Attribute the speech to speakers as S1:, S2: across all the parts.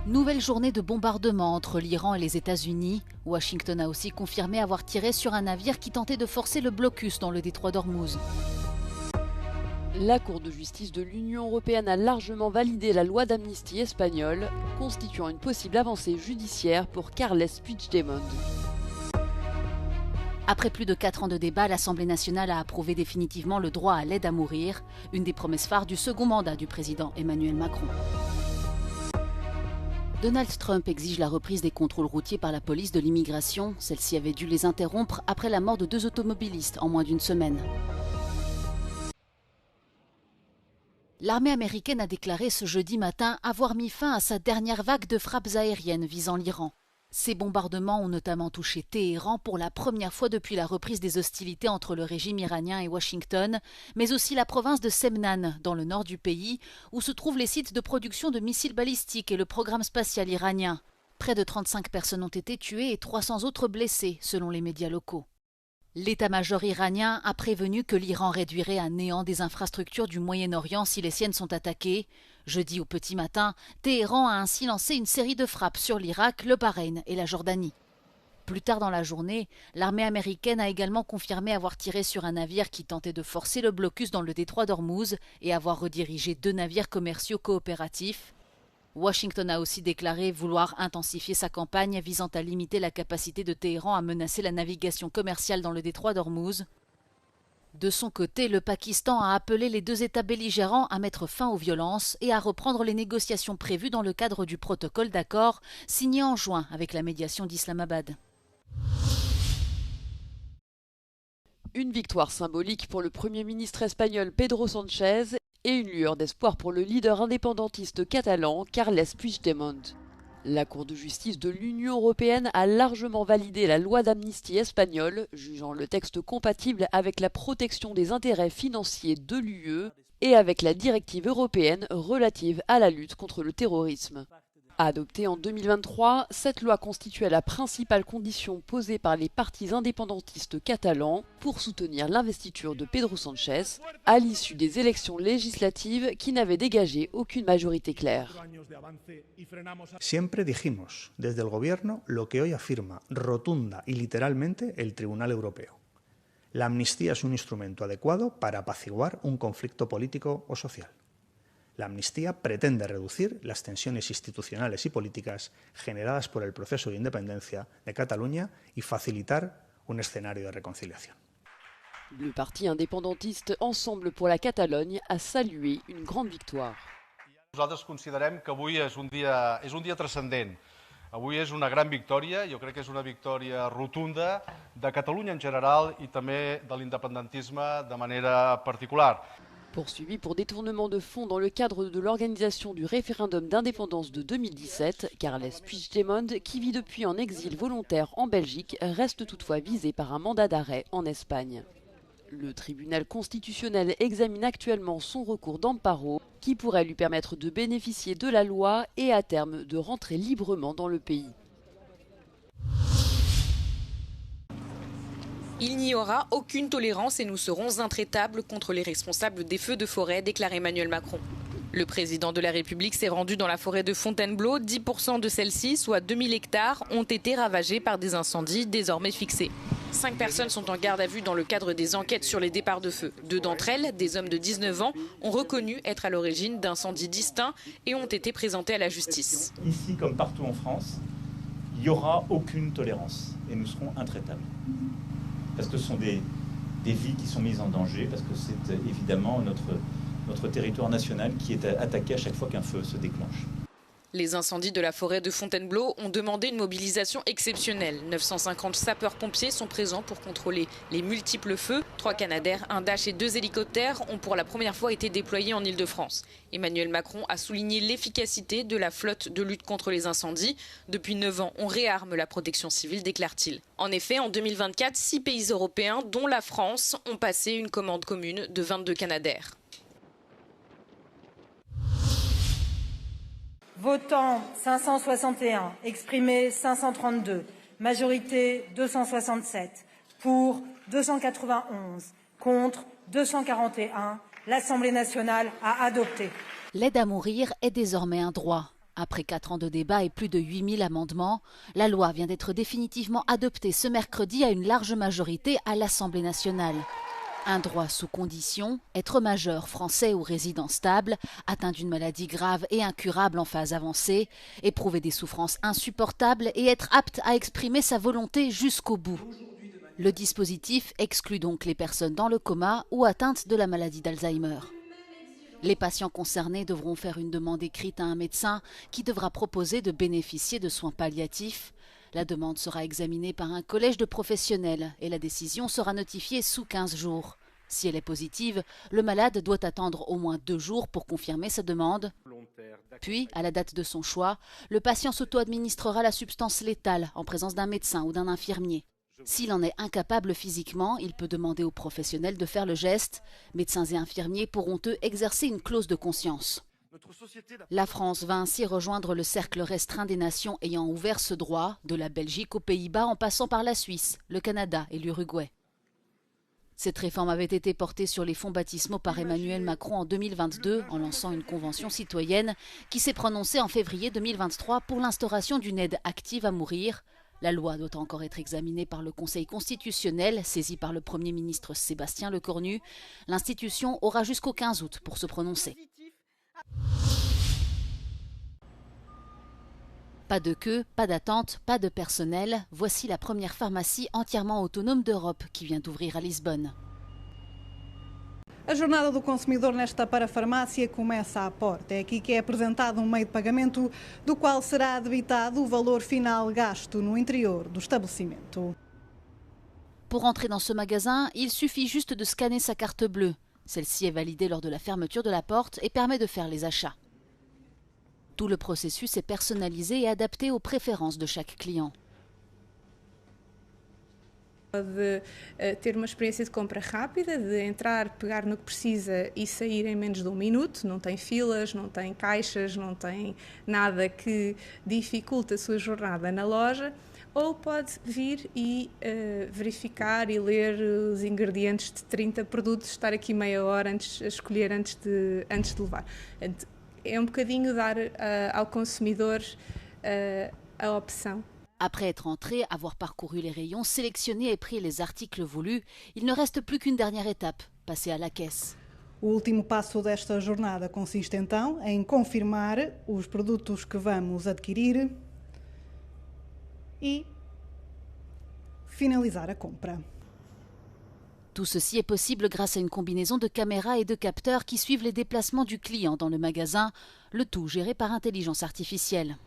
S1: Nouvelle journée de bombardement entre l'Iran et les États-Unis. Washington a aussi confirmé avoir tiré sur un navire qui tentait de forcer le blocus dans le détroit d'Ormuz.
S2: La Cour de justice de l'Union européenne a largement validé la loi d'amnistie espagnole, constituant une possible avancée judiciaire pour Carles Puigdemont.
S1: Après plus de 4 ans de débat, l'Assemblée nationale a approuvé définitivement le droit à l'aide à mourir, une des promesses phares du second mandat du président Emmanuel Macron. Donald Trump exige la reprise des contrôles routiers par la police de l'immigration. Celle-ci avait dû les interrompre après la mort de 2 automobilistes en moins d'une semaine. L'armée américaine a déclaré ce jeudi matin avoir mis fin à sa dernière vague de frappes aériennes visant l'Iran. Ces bombardements ont notamment touché Téhéran pour la première fois depuis la reprise des hostilités entre le régime iranien et Washington, mais aussi la province de Semnan, dans le nord du pays, où se trouvent les sites de production de missiles balistiques et le programme spatial iranien. Près de 35 personnes ont été tuées et 300 autres blessées, selon les médias locaux. L'état-major iranien a prévenu que l'Iran réduirait à néant des infrastructures du Moyen-Orient si les siennes sont attaquées. Jeudi au petit matin, Téhéran a ainsi lancé une série de frappes sur l'Irak, le Bahreïn et la Jordanie. Plus tard dans la journée, l'armée américaine a également confirmé avoir tiré sur un navire qui tentait de forcer le blocus dans le détroit d'Ormuz et avoir redirigé 2 navires commerciaux coopératifs. Washington a aussi déclaré vouloir intensifier sa campagne visant à limiter la capacité de Téhéran à menacer la navigation commerciale dans le détroit d'Ormuz. De son côté, le Pakistan a appelé les 2 États belligérants à mettre fin aux violences et à reprendre les négociations prévues dans le cadre du protocole d'accord signé en juin avec la médiation d'Islamabad.
S2: Une victoire symbolique pour le Premier ministre espagnol Pedro Sánchez et une lueur d'espoir pour le leader indépendantiste catalan Carles Puigdemont. La Cour de justice de l'Union européenne a largement validé la loi d'amnistie espagnole, jugeant le texte compatible avec la protection des intérêts financiers de l'UE et avec la directive européenne relative à la lutte contre le terrorisme. Adoptée en 2023, cette loi constituait la principale condition posée par les partis indépendantistes catalans pour soutenir l'investiture de Pedro Sánchez à l'issue des élections législatives qui n'avaient dégagé aucune majorité claire.
S3: Siempre dijimos desde el gobierno lo que hoy afirma rotunda y literalmente el Tribunal Europeo. La amnistía es un instrumento adecuado para apaciguar un conflicto político o social. La amnistía pretende reducir las tensiones institucionales y políticas generadas por el proceso de independencia de Cataluña y facilitar un escenario de reconciliación.
S2: Le parti indépendantiste Ensemble pour la Catalogne a salué une grande victoire.
S4: Nosaltres considerem que avui és un dia transcendent. Avui és una gran victòria, jo crec que és una victòria rotunda de Catalunya en general i també de l'independentisme de manera particular.
S2: Poursuivi pour détournement de fonds dans le cadre de l'organisation du référendum d'indépendance de 2017, Carles Puigdemont, qui vit depuis en exil volontaire en Belgique, reste toutefois visé par un mandat d'arrêt en Espagne. Le tribunal constitutionnel examine actuellement son recours d'amparo, qui pourrait lui permettre de bénéficier de la loi et à terme de rentrer librement dans le pays.
S5: Il n'y aura aucune tolérance et nous serons intraitables contre les responsables des feux de forêt, déclare Emmanuel Macron. Le président de la République s'est rendu dans la forêt de Fontainebleau. 10% de celle-ci, soit 2000 hectares, ont été ravagés par des incendies désormais fixés. 5 personnes sont en garde à vue dans le cadre des enquêtes sur les départs de feu. 2 d'entre elles, des hommes de 19 ans, ont reconnu être à l'origine d'incendies distincts et ont été présentés à la justice.
S6: Ici, comme partout en France, il n'y aura aucune tolérance et nous serons intraitables. Parce que ce sont des vies qui sont mises en danger, parce que c'est évidemment notre territoire national qui est attaqué à chaque fois qu'un feu se déclenche.
S5: Les incendies de la forêt de Fontainebleau ont demandé une mobilisation exceptionnelle. 950 sapeurs-pompiers sont présents pour contrôler les multiples feux. 3 Canadair, un Dash et 2 hélicoptères ont pour la première fois été déployés en Île-de-France. Emmanuel Macron a souligné l'efficacité de la flotte de lutte contre les incendies. Depuis 9 ans, on réarme la protection civile, déclare-t-il. En effet, en 2024, 6 pays européens, dont la France, ont passé une commande commune de 22 Canadair.
S7: Votant 561, exprimé 532, majorité 267, pour 291, contre 241, l'Assemblée nationale a adopté.
S1: L'aide à mourir est désormais un droit. Après 4 ans de débat et plus de 8000 amendements, la loi vient d'être définitivement adoptée ce mercredi à une large majorité à l'Assemblée nationale. Un droit sous condition, être majeur, français ou résident stable, atteint d'une maladie grave et incurable en phase avancée, éprouver des souffrances insupportables et être apte à exprimer sa volonté jusqu'au bout. Le dispositif exclut donc les personnes dans le coma ou atteintes de la maladie d'Alzheimer. Les patients concernés devront faire une demande écrite à un médecin qui devra proposer de bénéficier de soins palliatifs. La demande sera examinée par un collège de professionnels et la décision sera notifiée sous 15 jours. Si elle est positive, le malade doit attendre au moins 2 jours pour confirmer sa demande. Puis, à la date de son choix, le patient s'auto-administrera la substance létale en présence d'un médecin ou d'un infirmier. S'il en est incapable physiquement, il peut demander aux professionnels de faire le geste. Médecins et infirmiers pourront eux exercer une clause de conscience. La France va ainsi rejoindre le cercle restreint des nations ayant ouvert ce droit, de la Belgique aux Pays-Bas en passant par la Suisse, le Canada et l'Uruguay. Cette réforme avait été portée sur les fonds baptismaux par Emmanuel Macron en 2022 en lançant une convention citoyenne qui s'est prononcée en février 2023 pour l'instauration d'une aide active à mourir. La loi doit encore être examinée par le Conseil constitutionnel, saisi par le Premier ministre Sébastien Lecornu. L'institution aura jusqu'au 15 août pour se prononcer. Pas de queue, pas d'attente, pas de personnel. Voici la première pharmacie entièrement autonome d'Europe qui vient d'ouvrir à Lisbonne.
S8: A jornada do consumidor nesta parafarmácia começa à porta. É aqui que é apresentado meio de pagamento do qual será debitado o valor final gasto no interior do estabelecimento.
S1: Pour entrer dans ce magasin, il suffit juste de scanner sa carte bleue. Celle-ci est validée lors de la fermeture de la porte et permet de faire les achats. Tout le processus est personnalisé et adapté aux préférences de chaque client.
S9: De ter uma experiência de compra rápida, de entrar, pegar no que precisa e sair em menos de 1 minuto, não tem filas, não tem caixas, não tem nada que dificulte a sua jornada na loja, ou pode vir e verificar e ler os ingredientes de 30 produtos, estar aqui meia hora a escolher antes de levar. É bocadinho dar ao consumidor a opção.
S1: Après être entré, avoir parcouru les rayons, sélectionné et pris les articles voulus, il ne reste plus qu'une dernière étape, passer à la caisse.
S8: O último passo desta jornada consiste então em confirmar os produtos que vamos adquirir e finalizar a compra.
S1: Tout ceci est possible grâce à une combinaison de caméras et de capteurs qui suivent les déplacements du client dans le magasin, le tout géré par intelligence artificielle.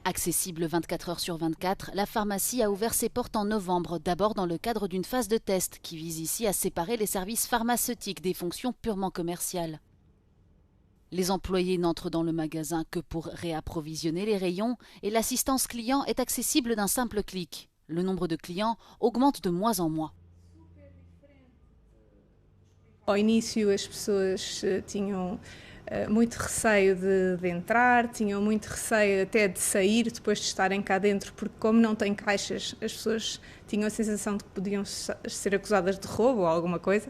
S1: Accessible 24 heures sur 24, la pharmacie a ouvert ses portes en novembre, d'abord dans le cadre d'une phase de test qui vise ici à séparer les services pharmaceutiques des fonctions purement commerciales. Les employés n'entrent dans le magasin que pour réapprovisionner les rayons et l'assistance client est accessible d'un simple clic. Le nombre de clients augmente de mois en mois.
S9: Ao início as pessoas tinham muito receio de entrar, tinham muito receio até de sair depois de estarem cá dentro, porque como não tem caixas, as pessoas tinham a sensação de que podiam ser acusadas de roubo ou alguma coisa,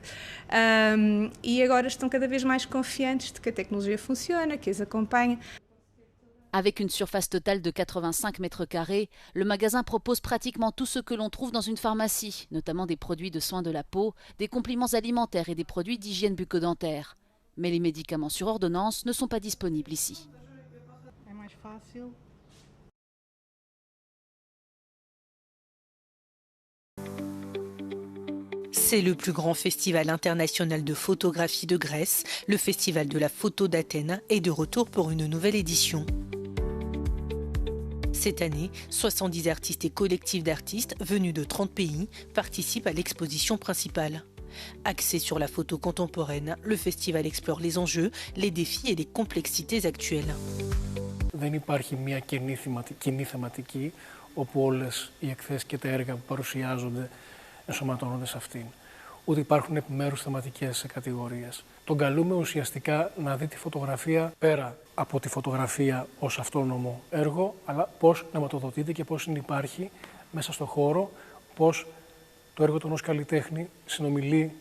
S9: e agora estão cada vez mais confiantes de que a tecnologia funciona, que as acompanha.
S1: Avec une surface totale de 85 mètres carrés, le magasin propose pratiquement tout ce que l'on trouve dans une pharmacie, notamment des produits de soins de la peau, des compléments alimentaires et des produits d'hygiène bucco-dentaire. Mais les médicaments sur ordonnance ne sont pas disponibles ici.
S10: C'est le plus grand festival international de photographie de Grèce. Le festival de la photo d'Athènes est de retour pour une nouvelle édition. Cette année, 70 artistes et collectifs d'artistes venus de 30 pays participent à l'exposition principale. Axé sur la photo contemporaine, le festival explore les enjeux, les défis et les complexités actuelles.
S11: Δεν υπάρχει μια κοινή θεματική όπου όλες οι εκθέσεις και τα έργα που παρουσιάζονται ενσωματώνονται σε αυτήν. Ούτε υπάρχουν επιμέρους θεματικές κατηγορίες. Τον καλούμε ουσιαστικά να δει τη φωτογραφία πέρα από τη φωτογραφία ως αυτόνομο έργο, αλλά πώς νεματοδοτείται και πώς υπάρχει μέσα στο χώρο, πώς το έργο του ενός καλλιτέχνη συνομιλεί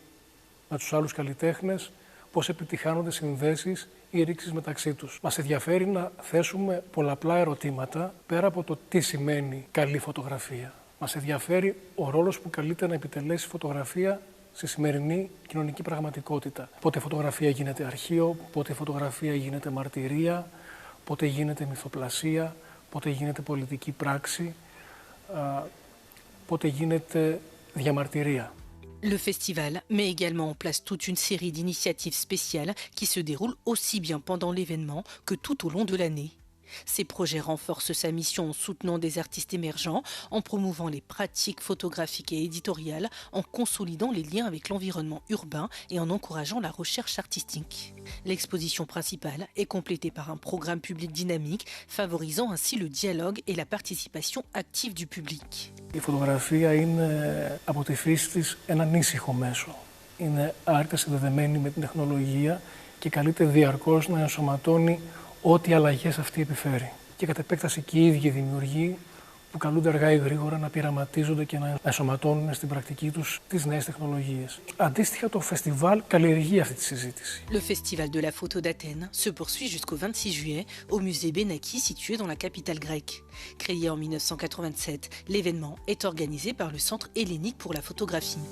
S11: με τους άλλους καλλιτέχνες, πώς επιτυχάνονται συνδέσεις ή ρήξεις μεταξύ τους. Μας ενδιαφέρει να θέσουμε πολλαπλά ερωτήματα πέρα από το τι σημαίνει καλή φωτογραφία. Μας ενδιαφέρει ο ρόλος που καλείται να επιτελέσει φωτογραφία στη σημερινή κοινωνική πραγματικότητα. Πότε η φωτογραφία γίνεται αρχείο, πότε η φωτογραφία γίνεται μαρτυρία, πότε γίνεται μυθοπλασία, πότε γίνεται πολιτική πράξη, πότε γίνεται διαμαρτυρία.
S10: Le festival met également en place toute une série d'initiatives spéciales qui se déroulent aussi bien pendant l'événement que tout au long de l'année. Ces projets renforcent sa mission en soutenant des artistes émergents, en promouvant les pratiques photographiques et éditoriales, en consolidant les liens avec l'environnement urbain et en encourageant la recherche artistique. L'exposition principale est complétée par un programme public dynamique, favorisant ainsi le dialogue et la participation active du public.
S11: Η φωτογραφία είναι από τη φύση της ένα ανήσυχο μέσο. Είναι άρρηκτα συνδεδεμένη με την τεχνολογία και καλείται διαρκώς να ενσωματώνει ό,τι αλλαγές αυτή επιφέρει. Και κατ' επέκταση και οι ίδιοι δημιουργοί που καλούνται αργά ή γρήγορα να πειραματίζονται και να ενσωματώνουν στην πρακτική τους τις νέες τεχνολογίες. Αντίστοιχα, το φεστιβάλ καλλιεργεί αυτή τη συζήτηση.
S10: Le Festival de la Photo d'Athènes se poursuit jusqu'au 26 juillet au musée Benaki situé dans la capitale grecque. Créé en 1987, l'événement est organisé par le Centre hellénique pour la photographie.